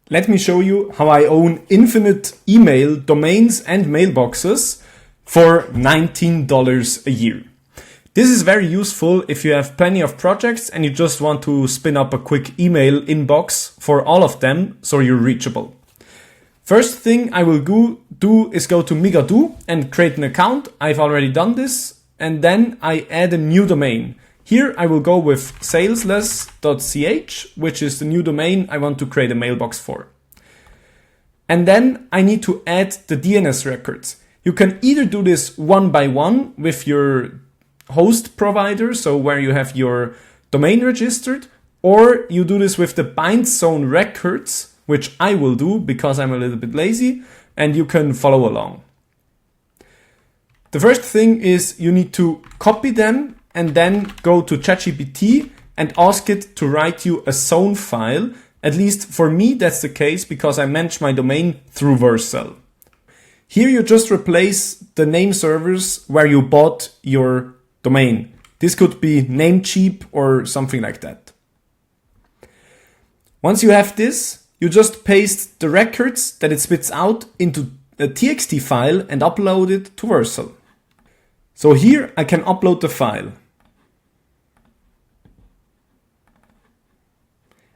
Let me show you how I own infinite email domains and mailboxes for $19 a year. This is very useful if you have plenty of projects and you just want to spin up a quick email inbox for all of them so you're reachable. First thing I will do is go to Migadoo and create an account. I've already done this, and then I add a new domain. Here I will go with salesless.ch, which is the new domain I want to create a mailbox for. And then I need to add the DNS records. You can either do this one by one with your host provider, so where you have your domain registered, or you do this with the bind zone records, which I will do because I'm a little bit lazy, and you can follow along. The first thing is you need to copy them and then go to ChatGPT and ask it to write you a zone file. At least for me, that's the case because I manage my domain through Vercel. Here you just replace the name servers where you bought your domain. This could be Namecheap or something like that. Once you have this, you just paste the records that it spits out into a TXT file and upload it to Vercel. So here I can upload the file.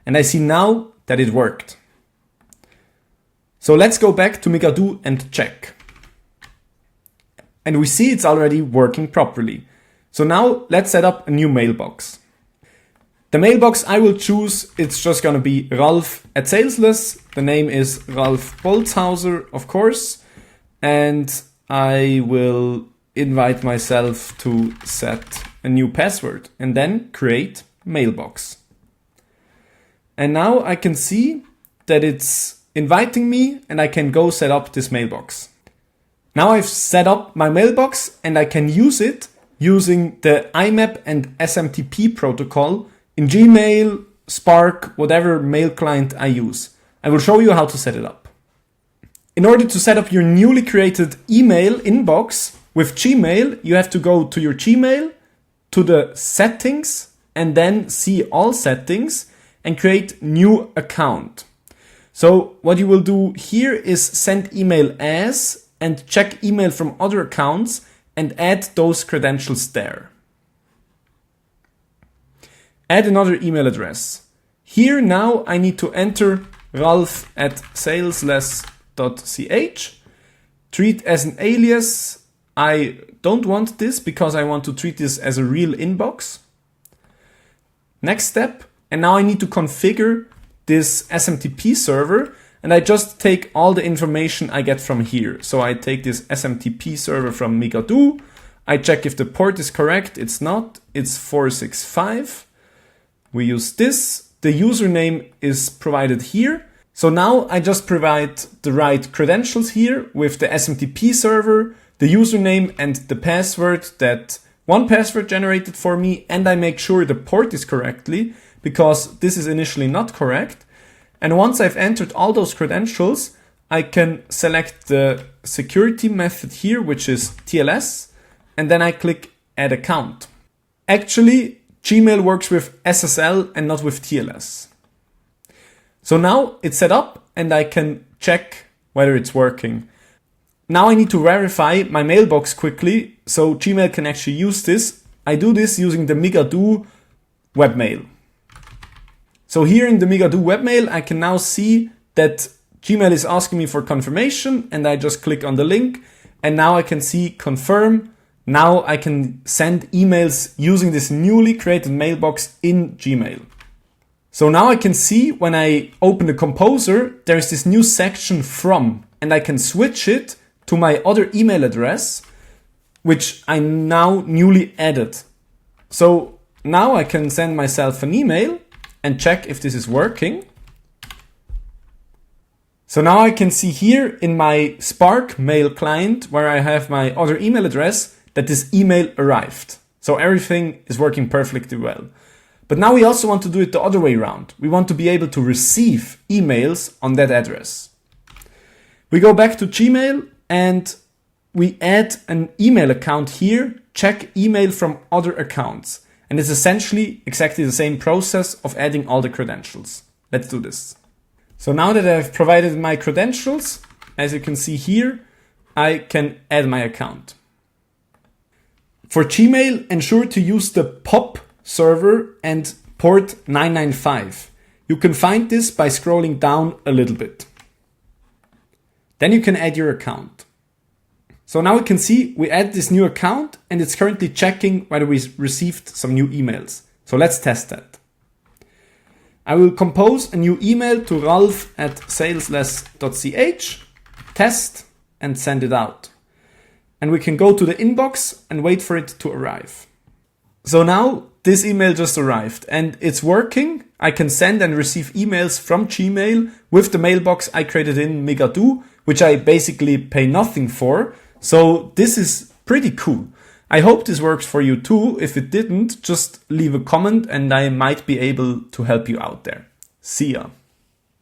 And I see now that it worked. So let's go back to Migadoo and check. And we see it's already working properly. So now let's set up a new mailbox. The mailbox I will choose, it's just going to be Ralf at Salesless. The name is Ralf Bolzhauser, of course. And I will invite myself to set a new password and then create mailbox. And now I can see that it's inviting me and I can go set up this mailbox. Now I've set up my mailbox and I can use it using the IMAP and SMTP protocol in Gmail, Spark, whatever mail client I use. I will show you how to set it up. In order to set up your newly created email inbox with Gmail, you have to go to your Gmail, to the settings, and then see all settings and create new account. So what you will do here is send email as and check email from other accounts and add those credentials there. Add another email address. Here now I need to enter Ralf at salesless.ch. Treat as an alias. I don't want this because I want to treat this as a real inbox. Next step. And now I need to configure this SMTP server, and I just take all the information I get from here. So I take this SMTP server from Migadoo. I check if the port is correct. It's not. It's 465. We use this. The username is provided here. So now I just provide the right credentials here with the SMTP server, the username and the password that OnePassword generated for me, and I make sure the port is correctly, because this is initially not correct. And once I've entered all those credentials, I can select the security method here, which is TLS, and then I click Add Account. Actually, Gmail works with SSL and not with TLS. So now it's set up and I can check whether it's working. Now I need to verify my mailbox quickly so Gmail can actually use this. I do this using the Migadoo webmail. So here in the Migadoo webmail, I can now see that Gmail is asking me for confirmation, and I just click on the link, and now I can see confirm. Now I can send emails using this newly created mailbox in Gmail. So now I can see when I open the Composer, there is this new section from, and I can switch it to my other email address, which I now newly added. So now I can send myself an email and check if this is working. So now I can see here in my Spark mail client where I have my other email address that this email arrived. So everything is working perfectly well. But now we also want to do it the other way around. We want to be able to receive emails on that address. We go back to Gmail and we add an email account here, check email from other accounts. And it's essentially exactly the same process of adding all the credentials. Let's do this. So now that I've provided my credentials, as you can see here, I can add my account. For Gmail, ensure to use the POP server and port 995. You can find this by scrolling down a little bit. Then you can add your account. So now we can see we add this new account and it's currently checking whether we received some new emails. So let's test that. I will compose a new email to ralph@salesless.ch, test, and send it out. And we can go to the inbox and wait for it to arrive. So now this email just arrived and it's working. I can send and receive emails from Gmail with the mailbox I created in Megado, which I basically pay nothing for. So this is pretty cool. I hope this works for you too. If it didn't, just leave a comment and I might be able to help you out there. See ya.